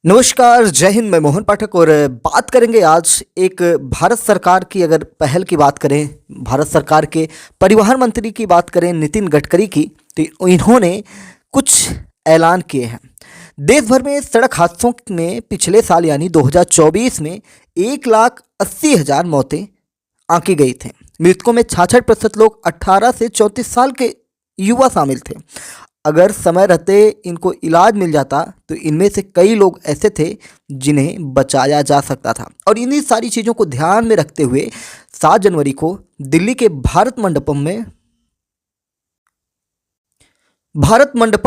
नमस्कार, जय हिंद। मैं मोहन पाठक और बात करेंगे आज एक भारत सरकार की। अगर पहल की बात करें, भारत सरकार के परिवहन मंत्री की बात करें, नितिन गडकरी की, तो इन्होंने कुछ ऐलान किए हैं। देश भर में सड़क हादसों में पिछले साल यानी 2024 में 1,80,000 मौतें आंकी गई थी। मृतकों में 66% लोग 18 से 34 साल के युवा शामिल थे। अगर समय रहते इनको इलाज मिल जाता तो इनमें से कई लोग ऐसे थे जिन्हें बचाया जा सकता था। और इन्हीं सारी चीज़ों को ध्यान में रखते हुए 7 जनवरी को दिल्ली के भारत मंडपम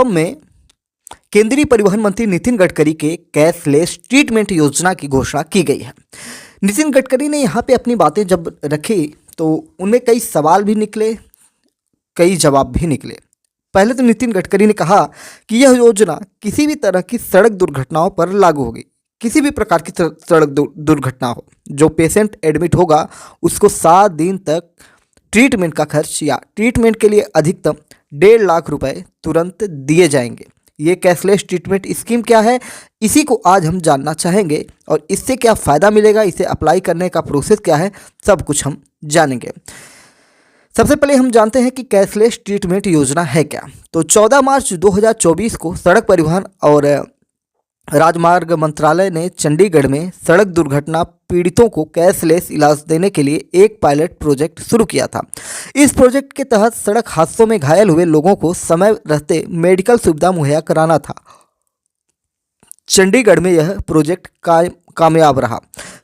में केंद्रीय परिवहन मंत्री नितिन गडकरी के कैशलेस ट्रीटमेंट योजना की घोषणा की गई है। नितिन गडकरी ने यहाँ पे अपनी बातें जब रखी तो उनमें कई सवाल भी निकले, कई जवाब भी निकले। पहले तो नितिन गडकरी ने कहा कि यह योजना किसी भी तरह की सड़क दुर्घटनाओं पर लागू होगी। किसी भी प्रकार की सड़क दुर्घटना हो, जो पेशेंट एडमिट होगा उसको 7 दिन तक ट्रीटमेंट का खर्च या ट्रीटमेंट के लिए अधिकतम 1.5 लाख रुपए तुरंत दिए जाएंगे। ये कैशलेस ट्रीटमेंट स्कीम क्या है, इसी को आज हम जानना चाहेंगे और इससे क्या फ़ायदा मिलेगा, इसे अप्लाई करने का प्रोसेस क्या है, सब कुछ हम जानेंगे। सबसे पहले हम जानते हैं कि कैशलेस ट्रीटमेंट योजना है क्या। तो 14 मार्च 2024 को सड़क परिवहन और राजमार्ग मंत्रालय ने चंडीगढ़ में सड़क दुर्घटना पीड़ितों को कैशलेस इलाज देने के लिए एक पायलट प्रोजेक्ट शुरू किया था। इस प्रोजेक्ट के तहत सड़क हादसों में घायल हुए लोगों को समय रहते मेडिकल सुविधा मुहैया कराना था। चंडीगढ़ में यह प्रोजेक्ट कामयाब रहा।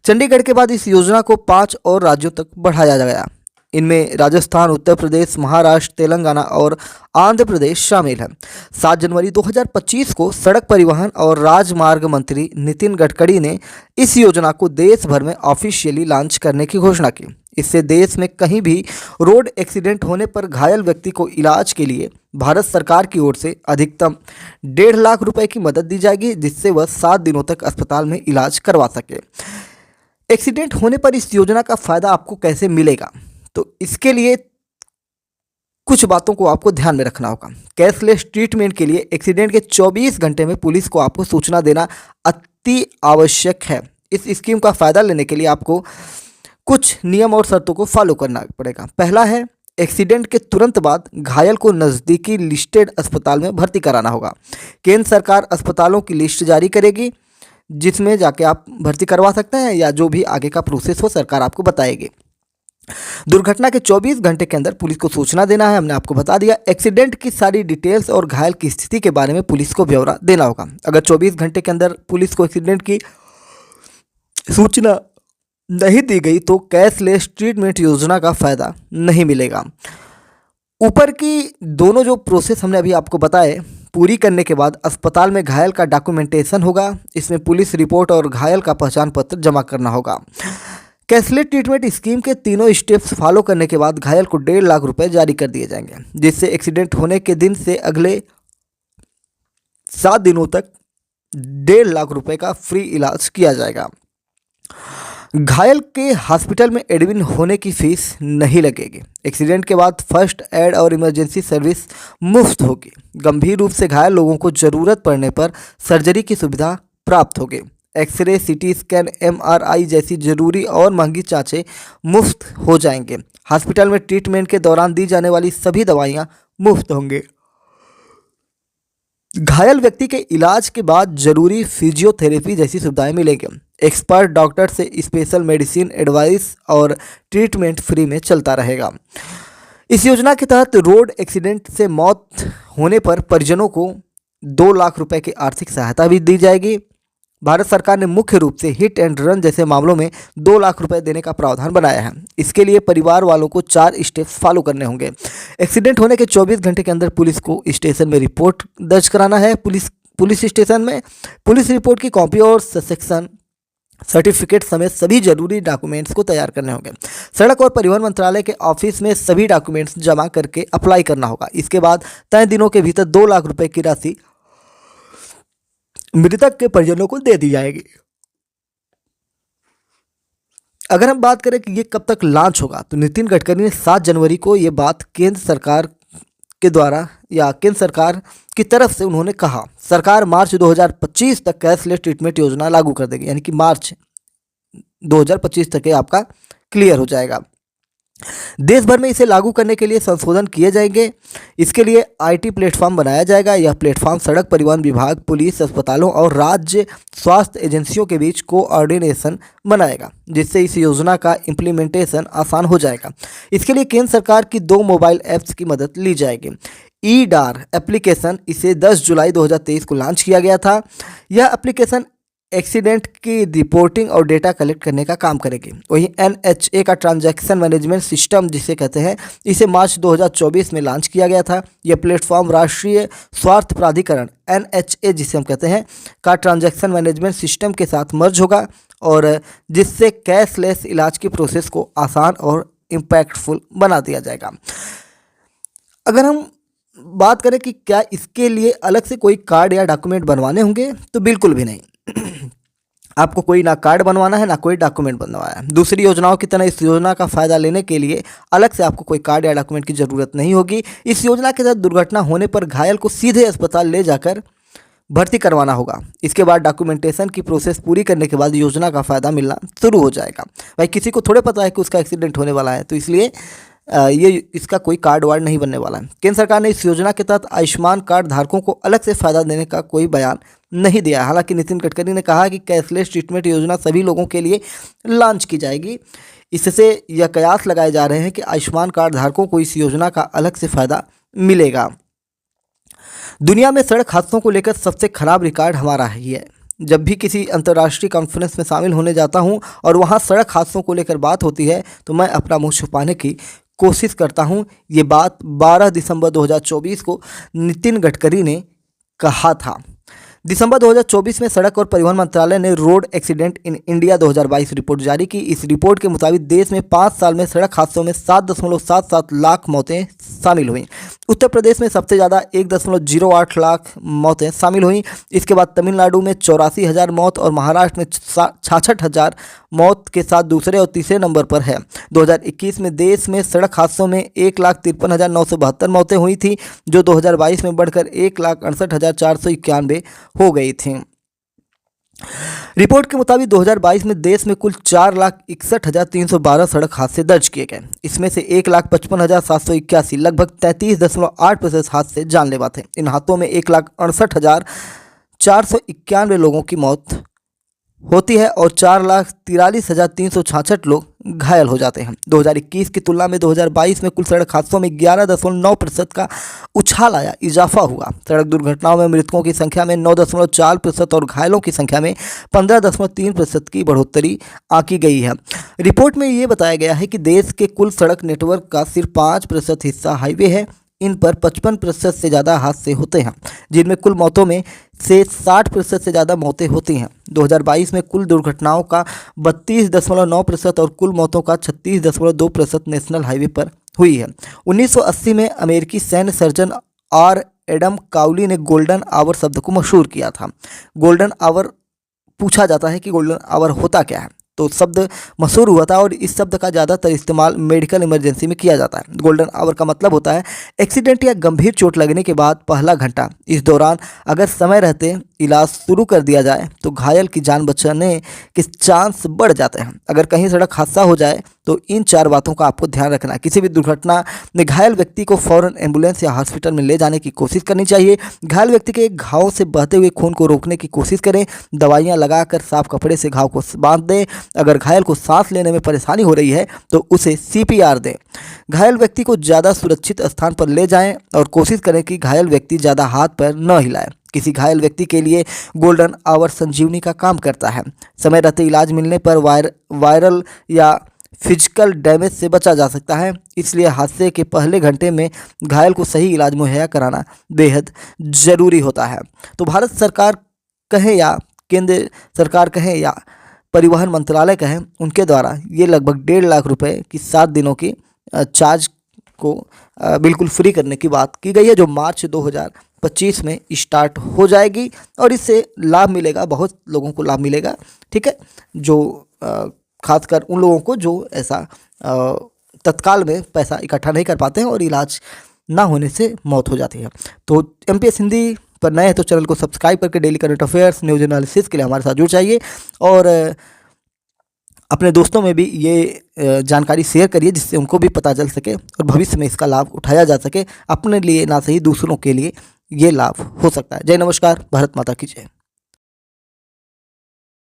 चंडीगढ़ के बाद इस योजना को 5 और राज्यों तक बढ़ाया गया। इनमें राजस्थान, उत्तर प्रदेश, महाराष्ट्र, तेलंगाना और आंध्र प्रदेश शामिल हैं। 7 जनवरी 2025 को सड़क परिवहन और राजमार्ग मंत्री नितिन गडकरी ने इस योजना को देश भर में ऑफिशियली लॉन्च करने की घोषणा की। इससे देश में कहीं भी रोड एक्सीडेंट होने पर घायल व्यक्ति को इलाज के लिए भारत सरकार की ओर से अधिकतम 1.5 लाख रुपए की मदद दी जाएगी, जिससे वह 7 दिनों तक अस्पताल में इलाज करवा सके। एक्सीडेंट होने पर इस योजना का फ़ायदा आपको कैसे मिलेगा, तो इसके लिए कुछ बातों को आपको ध्यान में रखना होगा। कैशलेस ट्रीटमेंट के लिए एक्सीडेंट के 24 घंटे में पुलिस को आपको सूचना देना अति आवश्यक है। इस स्कीम का फ़ायदा लेने के लिए आपको कुछ नियम और शर्तों को फॉलो करना पड़ेगा। पहला है, एक्सीडेंट के तुरंत बाद घायल को नज़दीकी लिस्टेड अस्पताल में भर्ती कराना होगा। केंद्र सरकार अस्पतालों की लिस्ट जारी करेगी जिसमें जाके आप भर्ती करवा सकते हैं, या जो भी आगे का प्रोसेस हो सरकार आपको बताएगी। दुर्घटना के 24 घंटे के अंदर पुलिस को सूचना देना है। हमने आपको बता दिया। एक्सीडेंट की सारी डिटेल्स और घायल की स्थिति के बारे में पुलिस को ब्यौरा देना होगा। अगर 24 घंटे के अंदर पुलिस को एक्सीडेंट की सूचना नहीं दी गई तो कैशलेस ट्रीटमेंट योजना का फ़ायदा नहीं मिलेगा। ऊपर की दोनों जो प्रोसेस हमने अभी आपको बताए, पूरी करने के बाद अस्पताल में घायल का डॉक्यूमेंटेशन होगा। इसमें पुलिस रिपोर्ट और घायल का पहचान पत्र जमा करना होगा। कैशलेस ट्रीटमेंट स्कीम के तीनों स्टेप्स फॉलो करने के बाद घायल को 1.5 लाख रुपए जारी कर दिए जाएंगे, जिससे एक्सीडेंट होने के दिन से अगले 7 दिनों तक 1.5 लाख रुपए का फ्री इलाज किया जाएगा। घायल के हॉस्पिटल में एडमिट होने की फीस नहीं लगेगी। एक्सीडेंट के बाद फर्स्ट एड और इमरजेंसी सर्विस मुफ्त होगी। गंभीर रूप से घायल लोगों को ज़रूरत पड़ने पर सर्जरी की सुविधा प्राप्त होगी। एक्सरे, सीटी स्कैन, एमआरआई जैसी जरूरी और महंगी जांचें मुफ्त हो जाएंगे। हॉस्पिटल में ट्रीटमेंट के दौरान दी जाने वाली सभी दवाइयां मुफ्त होंगे। घायल व्यक्ति के इलाज के बाद जरूरी फिजियोथेरेपी जैसी सुविधाएं मिलेंगी। एक्सपर्ट डॉक्टर से स्पेशल मेडिसिन एडवाइस और ट्रीटमेंट फ्री में चलता रहेगा। इस योजना के तहत रोड एक्सीडेंट से मौत होने पर परिजनों को 2 लाख रुपए की आर्थिक सहायता भी दी जाएगी। भारत सरकार ने मुख्य रूप से हिट एंड रन जैसे मामलों में 2 लाख रुपए देने का प्रावधान बनाया है। इसके लिए परिवार वालों को 4 स्टेप्स फॉलो करने होंगे। एक्सीडेंट होने के 24 घंटे के अंदर पुलिस को स्टेशन में रिपोर्ट दर्ज कराना है। पुलिस स्टेशन में पुलिस रिपोर्ट की कॉपी और सेक्शन सर्टिफिकेट समेत सभी जरूरी डॉक्यूमेंट्स को तैयार करने होंगे। सड़क और परिवहन मंत्रालय के ऑफिस में सभी डॉक्यूमेंट्स जमा करके अप्लाई करना होगा। इसके बाद तय दिनों के भीतर 2 लाख रुपए की राशि मृतक के परिजनों को दे दी जाएगी। अगर हम बात करें कि ये कब तक लॉन्च होगा, तो नितिन गडकरी ने 7 जनवरी को ये बात केंद्र सरकार के द्वारा या केंद्र सरकार की तरफ से उन्होंने कहा सरकार मार्च 2025 तक कैशलेस ट्रीटमेंट योजना लागू कर देगी, यानी कि मार्च 2025 तक ये आपका क्लियर हो जाएगा। देश भर में इसे लागू करने के लिए संशोधन किए जाएंगे। इसके लिए आईटी प्लेटफॉर्म बनाया जाएगा। यह प्लेटफॉर्म सड़क परिवहन विभाग, पुलिस, अस्पतालों और राज्य स्वास्थ्य एजेंसियों के बीच कोऑर्डिनेशन बनाएगा, जिससे इस योजना का इम्प्लीमेंटेशन आसान हो जाएगा। इसके लिए केंद्र सरकार की 2 मोबाइल ऐप्स की मदद ली जाएगी। ई-डार एप्लीकेशन, इसे 10 जुलाई 2023 को लॉन्च किया गया था। यह एप्लीकेशन एक्सीडेंट की रिपोर्टिंग और डेटा कलेक्ट करने का काम करेगी। वहीं एनएचए का ट्रांजैक्शन मैनेजमेंट सिस्टम जिसे कहते हैं, इसे मार्च 2024 में लॉन्च किया गया था। यह प्लेटफॉर्म राष्ट्रीय स्वास्थ्य प्राधिकरण एनएचए जिसे हम कहते हैं का ट्रांजैक्शन मैनेजमेंट सिस्टम के साथ मर्ज होगा, और जिससे कैशलेस इलाज की प्रोसेस को आसान और इम्पैक्टफुल बना दिया जाएगा। अगर हम बात करें कि क्या इसके लिए अलग से कोई कार्ड या डॉक्यूमेंट बनवाने होंगे, तो बिल्कुल भी नहीं। आपको कोई ना कार्ड बनवाना है ना कोई डॉक्यूमेंट बनवाना है। दूसरी योजनाओं की तरह इस योजना का फ़ायदा लेने के लिए अलग से आपको कोई कार्ड या डॉक्यूमेंट की ज़रूरत नहीं होगी। इस योजना के तहत दुर्घटना होने पर घायल को सीधे अस्पताल ले जाकर भर्ती करवाना होगा। इसके बाद डॉक्यूमेंटेशन की प्रोसेस पूरी करने के बाद योजना का फ़ायदा मिलना शुरू हो जाएगा। भाई किसी को थोड़े पता है कि उसका एक्सीडेंट होने वाला है, तो इसलिए ये इसका कोई कार्ड वार्ड नहीं बनने वाला है। केंद्र सरकार ने इस योजना के तहत आयुष्मान कार्ड धारकों को अलग से फ़ायदा देने का कोई बयान नहीं दिया। हालांकि नितिन गडकरी ने कहा कि कैशलेस ट्रीटमेंट योजना सभी लोगों के लिए लॉन्च की जाएगी। इससे यह कयास लगाए जा रहे हैं कि आयुष्मान कार्ड धारकों को इस योजना का अलग से फ़ायदा मिलेगा। दुनिया में सड़क हादसों को लेकर सबसे खराब रिकॉर्ड हमारा ही है। जब भी किसी अंतर्राष्ट्रीय कॉन्फ्रेंस में शामिल होने जाता हूं और वहां सड़क हादसों को लेकर बात होती है, तो मैं अपना मुंह छुपाने की कोशिश करता हूं। ये बात 12 दिसंबर 2024 को नितिन गडकरी ने कहा था। दिसंबर 2024 में सड़क और परिवहन मंत्रालय ने road accident in India 2022 report जारी की। इस रिपोर्ट के मुताबिक देश में 5 साल में सड़क हादसों में 7.77 लाख मौतें शामिल हुई। उत्तर प्रदेश में सबसे ज़्यादा 1.08 लाख मौतें शामिल हुई। इसके बाद तमिलनाडु में 84,000 मौत और महाराष्ट्र में 66,000 मौत के साथ दूसरे और तीसरे नंबर पर है। 2021 में देश में सड़क हादसों में 1,53,972 मौतें हुई थी, जो 2022 में बढ़कर 1,68,491 हो गई थी। रिपोर्ट के मुताबिक 2022 में देश में कुल 4,61,312 सड़क हादसे दर्ज किए गए। इसमें से 1,55,781 लगभग 33.8% हादसे जानलेवा थे। इन हादसों में 1,68,491 लोगों की मौत होती है और 4,43,366 लोग घायल हो जाते हैं। 2021 की तुलना में 2022 में कुल सड़क हादसों में 11.9% का उछाल आया, इजाफा हुआ। सड़क दुर्घटनाओं में मृतकों की संख्या में 9.4% और घायलों की संख्या में 15.3% की बढ़ोतरी आंकी गई है। रिपोर्ट में ये बताया गया है कि देश के कुल सड़क नेटवर्क का सिर्फ 5% हिस्सा हाईवे है। इन पर 55% से ज़्यादा हादसे होते हैं, जिनमें कुल मौतों में से 60% से ज़्यादा मौतें होती हैं। 2022 में कुल दुर्घटनाओं का 32.9% और कुल मौतों का 36.2% नेशनल हाईवे पर हुई है। 1980 में अमेरिकी सैन्य सर्जन आर एडम काउली ने गोल्डन आवर शब्द को मशहूर किया था। गोल्डन आवर पूछा जाता है कि गोल्डन आवर होता क्या है, तो शब्द मशहूर हुआ था और इस शब्द का ज़्यादातर इस्तेमाल मेडिकल इमरजेंसी में किया जाता है। गोल्डन आवर का मतलब होता है एक्सीडेंट या गंभीर चोट लगने के बाद पहला घंटा। इस दौरान अगर समय रहते इलाज शुरू कर दिया जाए तो घायल की जान बचाने के चांस बढ़ जाते हैं। अगर कहीं सड़क हादसा हो जाए तो इन 4 बातों का आपको ध्यान रखना है। किसी भी दुर्घटना में घायल व्यक्ति को फौरन एम्बुलेंस या हॉस्पिटल में ले जाने की कोशिश करनी चाहिए। घायल व्यक्ति के घाव से बहते हुए खून को रोकने की कोशिश करें। दवाइयाँ लगाकर साफ कपड़े से घाव को बांध दें। अगर घायल को सांस लेने में परेशानी हो रही है तो उसे CPR दें। घायल व्यक्ति को ज़्यादा सुरक्षित स्थान पर ले जाएं और कोशिश करें कि घायल व्यक्ति ज़्यादा हाथ पैर न हिलाए। किसी घायल व्यक्ति के लिए गोल्डन आवर संजीवनी का काम करता है। समय रहते इलाज मिलने पर वायरल या फिजिकल डैमेज से बचा जा सकता है। इसलिए हादसे के पहले घंटे में घायल को सही इलाज मुहैया कराना बेहद ज़रूरी होता है। तो भारत सरकार कहें या केंद्र सरकार कहें या परिवहन मंत्रालय कहें, उनके द्वारा ये लगभग 1.5 लाख रुपए की 7 दिनों की चार्ज को बिल्कुल फ्री करने की बात की गई है, जो मार्च 2025 में स्टार्ट हो जाएगी और इससे लाभ मिलेगा, बहुत लोगों को लाभ मिलेगा। ठीक है, जो खासकर उन लोगों को जो ऐसा तत्काल में पैसा इकट्ठा नहीं कर पाते हैं और इलाज ना होने से मौत हो जाती है। तो MPS हिंदी पर नए हैं तो चैनल को सब्सक्राइब करके daily current affairs news analysis के लिए हमारे साथ जुड़ जाइए और अपने दोस्तों में भी ये जानकारी शेयर करिए जिससे उनको भी पता चल सके और भविष्य में इसका लाभ उठाया जा सके। अपने लिए ना सही दूसरों के लिए ये लाभ हो सकता है। जय नमस्कार, भारत माता की जय।